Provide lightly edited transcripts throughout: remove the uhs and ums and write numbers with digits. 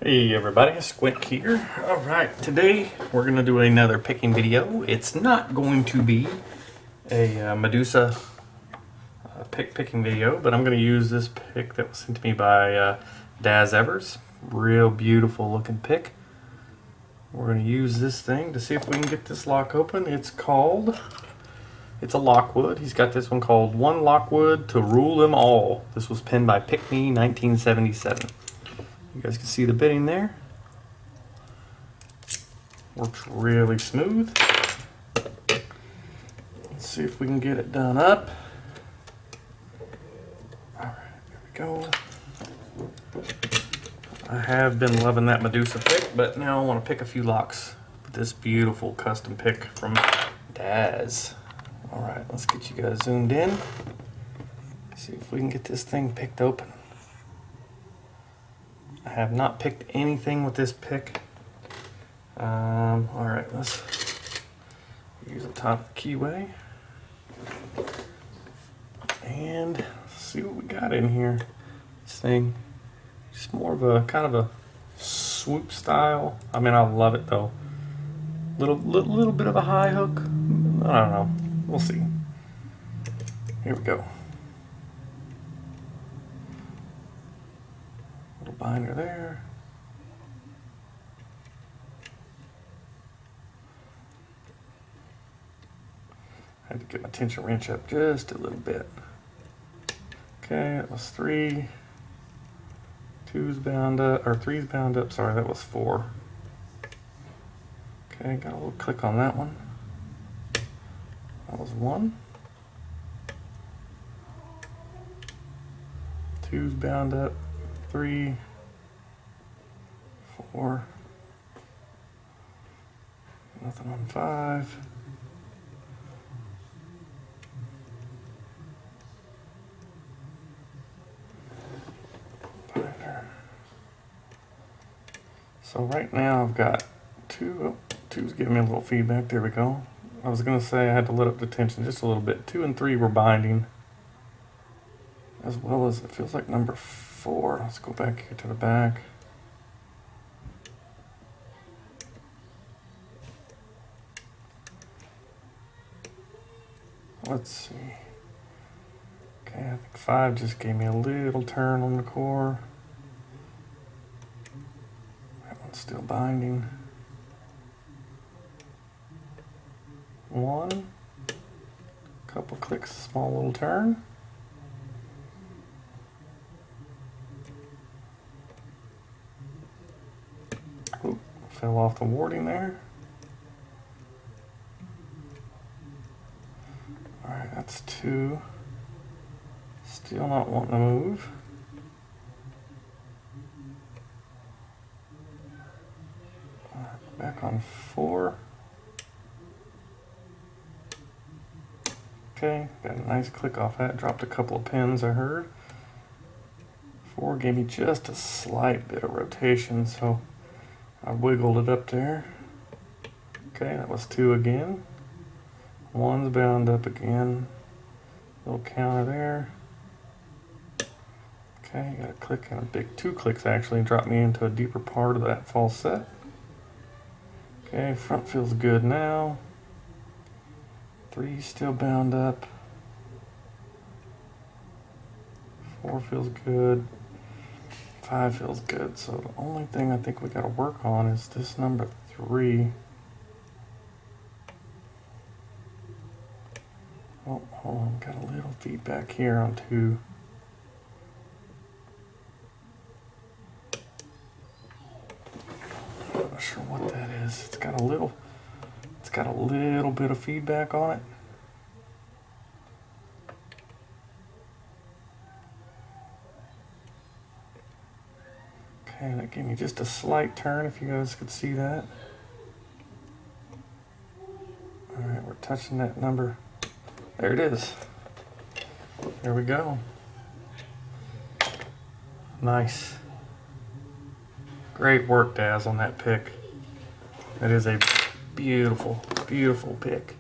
Hey everybody, Squint here. Alright, today we're going to do another picking video. It's not going to be a Medusa picking video, but I'm going to use this pick that was sent to me by Daz Evers. Real beautiful looking pick. We're going to use this thing to see if we can get this lock open. It's a Lockwood. He's got this one called One Lockwood to Rule Them All. This was penned by PickMe1977. You guys can see the bitting there. Works really smooth. Let's see if we can get it done up. Alright, there we go. I have been loving that Medusa pick, but now I want to pick a few locks with this beautiful custom pick from Daz. Alright, let's get you guys zoomed in. See if we can get this thing picked open. I have not picked anything with this pick. Alright, let's use the top keyway. And see what we got in here. This thing, just more of a kind of a swoop style. I mean, I love it though. Little bit of a high hook. I don't know. We'll see. Here we go. Little binder there. Had to get my tension wrench up just a little bit. Okay, that was 3. 2's bound up, or 3's bound up. Sorry, that was 4. Okay, got a little click on that one. That was 1. 2's bound up. 3, 4. Nothing on 5. Binder. So right now I've got 2. Oh, 2's giving me a little feedback. There we go. I was going to say I had to let up the tension just a little bit. 2 and 3 were binding, as well as it feels like number 4. Let's go back here to the back. Let's see. Okay, I think 5 just gave me a little turn on the core. That one's still binding. 1. Couple clicks, small little turn. Oop, fell off the warding there. Alright, that's 2. Still not wanting to move. Back on 4. Okay, got a nice click off that. Dropped a couple of pins, I heard. 4 gave me just a slight bit of rotation, so I wiggled it up there. Okay, that was 2 again. 1's bound up again. Little counter there. Okay, got a click and a big 2 clicks actually dropped me into a deeper part of that false set. Okay, front feels good now. 3 still bound up. 4 feels good. 5 feels good. So the only thing I think we got to work on is this number 3. Oh, hold on, got a little feedback here on 2. Not sure what that is. It's got a little bit of feedback on it. Okay, that gave me just a slight turn, if you guys could see that. Alright, we're touching that number. There it is. There we go. Nice. Great work, Daz, on that pick. That is a beautiful, beautiful pick.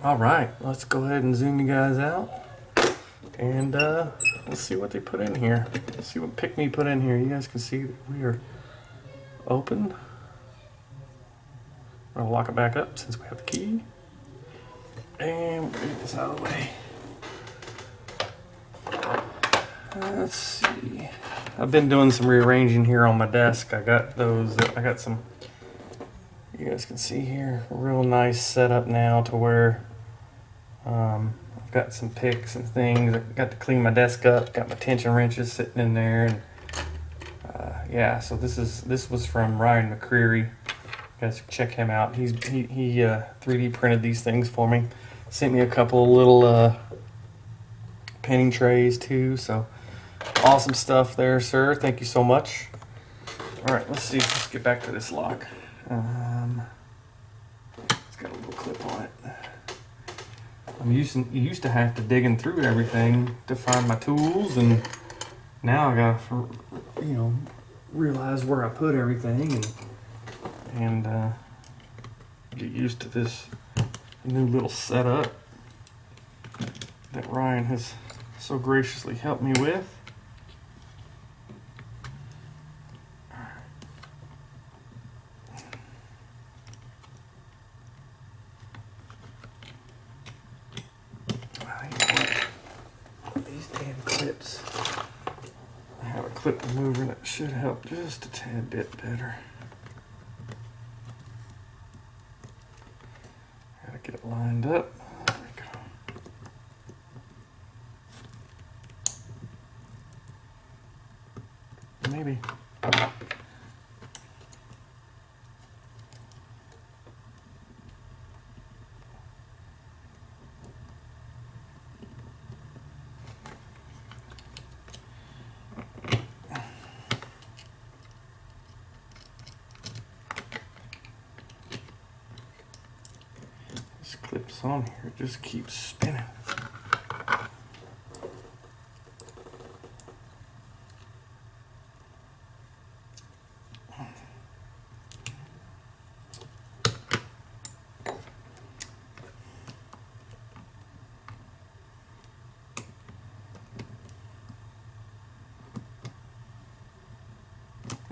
All right, let's go ahead and zoom you guys out. And let's see what they put in here. Let's see what PickMe put in here. You guys can see that we are open. I'm gonna lock it back up since we have the key. And we're gonna get this out of the way. Let's see. I've been doing some rearranging here on my desk. I got some, you guys can see here, a real nice setup now to where I've got some picks and things. I got to clean my desk up, got my tension wrenches sitting in there. And yeah, so this was from Ryan McCreary. You guys check him out. He 3D printed these things for me. Sent me a couple little painting trays too. So awesome stuff there, sir. Thank you so much. All right, let's see. Let's get back to this lock. It's got a little clip on it. You used to have to digging through everything to find my tools, and now I gotta, realize where I put everything and get used to this new little setup that Ryan has so graciously helped me with. These damn clips. I have a clip remover that should help just a tad bit better. Gotta get it lined up. There we go. Maybe. This clips on here, it just keeps spinning.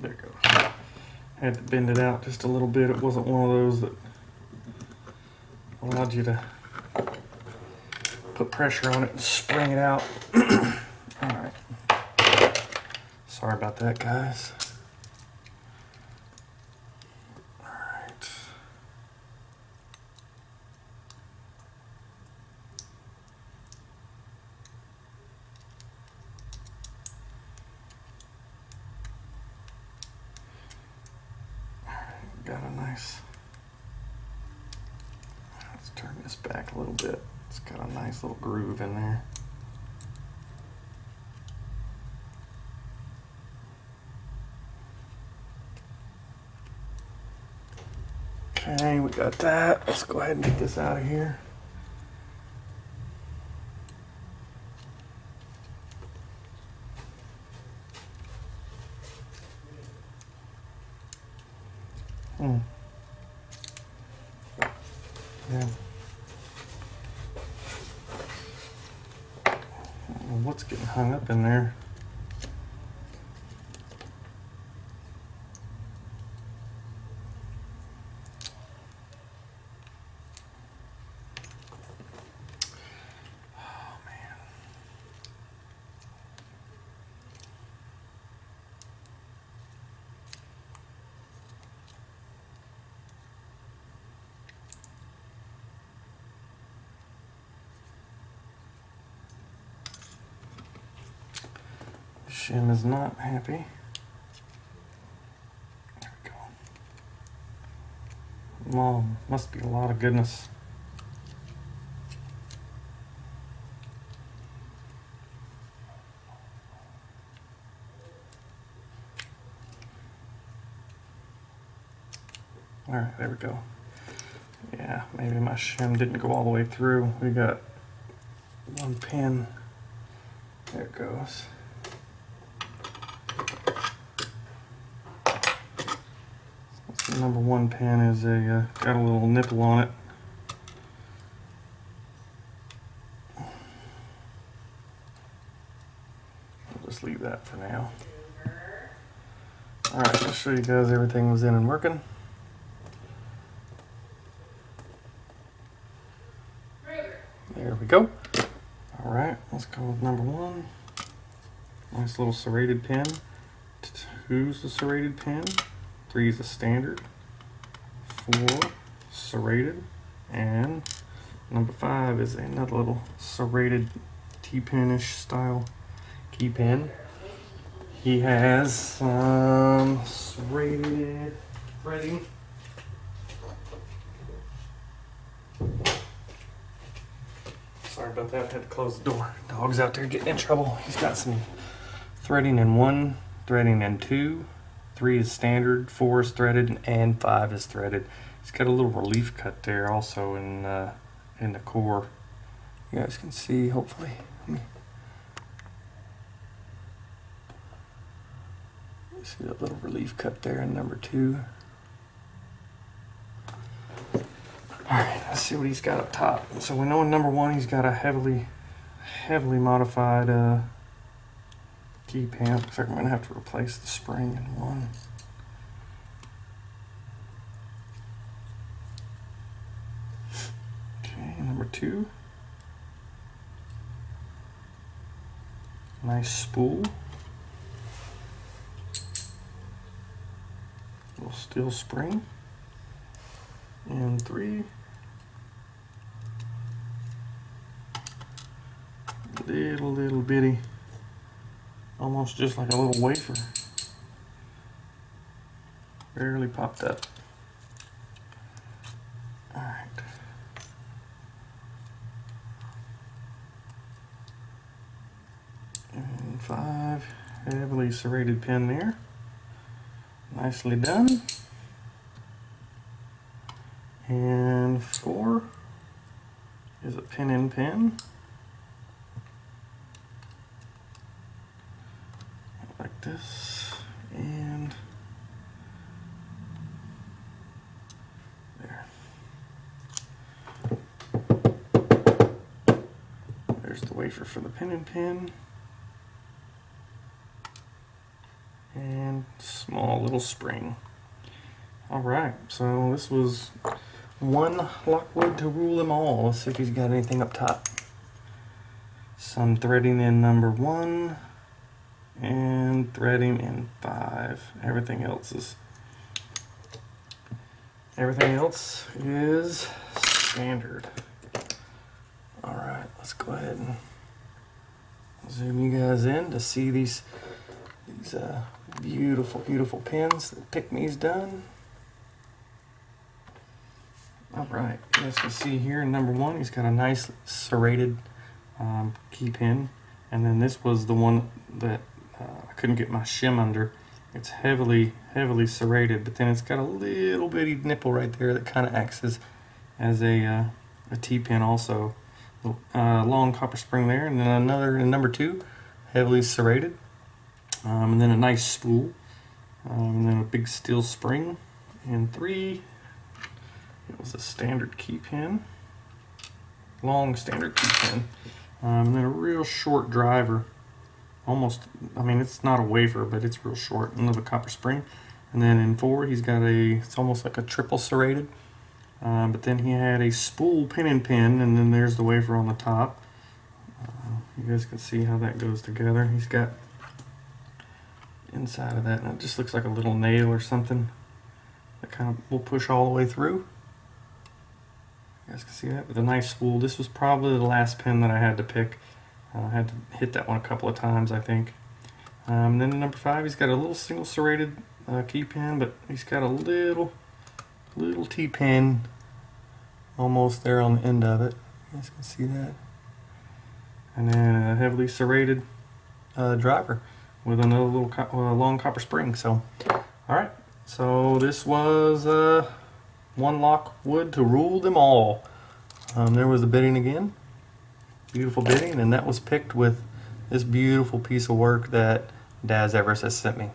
There it goes. Had to bend it out just a little bit. It wasn't one of those that allowed you to put pressure on it and spring it out. All right. Sorry about that, guys. All right. Got a nice, let's turn this back a little bit. It's got a nice little groove in there. Okay, we got that. Let's go ahead and get this out of here. Yeah. What's getting hung up in there? Oh man. Shim is not happy. There we go. Mom, must be a lot of goodness. All right, there we go. Yeah, maybe my shim didn't go all the way through. We got one pin. There it goes. The number one pin is got a little nipple on it. just leave that for now. Alright, I'll show you guys everything was in and working. There we go. Alright, let's go with number 1. Nice little serrated pin. 2's the serrated pin. 3 is the standard. 4 serrated. And number 5 is another little serrated T-pin-ish style key pin. He has some serrated threading. Sorry about that, I had to close the door. Dog's out there getting in trouble. He's got some threading in 1, threading in 2, 3 is standard, 4 is threaded, and 5 is threaded. He's got a little relief cut there also in the core. You guys can see, hopefully. See that little relief cut there in number 2. Alright, let's see what he's got up top. So we know in number 1 he's got a heavily modified key pin. Looks like I'm going to have to replace the spring in 1. Okay, number 2. Nice spool. Little steel spring. And 3. Little bitty, almost just like a little wafer. Barely popped up. Alright. And 5, heavily serrated pin there. Nicely done. And 4 is a pin in pin. Like this. And there. There's the wafer for the pin in pin. And small little spring. Alright, so this was one Lockwood to rule them all. Let's see if he's got anything up top. Some threading in number 1 and threading in 5. Everything else is standard. Alright, let's go ahead and zoom you guys in to see these beautiful pins that PickMe's done. Alright, you guys can see here in number 1 he's got a nice serrated key pin, and then this was the one that I couldn't get my shim under. It's heavily serrated, but then it's got a little bitty nipple right there that kind of acts as a T-pin also. Long copper spring there, and then another in number 2, heavily serrated, and then a nice spool, and then a big steel spring, and 3, it was a standard key pin, long standard key pin, and then a real short driver. Almost, I mean, it's not a wafer, but it's real short. Another copper spring. And then in 4, he's got it's almost like a triple serrated. But then he had a spool pin in pin, and then there's the wafer on the top. You guys can see how that goes together. He's got inside of that, and it just looks like a little nail or something that kind of will push all the way through. You guys can see that with a nice spool. This was probably the last pin that I had to pick. I had to hit that one a couple of times, I think. Then in number 5, he's got a little single serrated key pin, but he's got a little T-pin almost there on the end of it. You guys can see that. And then a heavily serrated driver with another little long copper spring. So, all right. So this was one Lockwood to rule them all. There was the bidding again. Beautiful bidding, and that was picked with this beautiful piece of work that Daz Everest has sent me.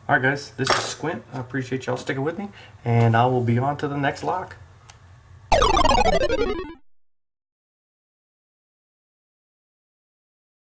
Alright guys, this is Squint. I appreciate y'all sticking with me, and I will be on to the next lock.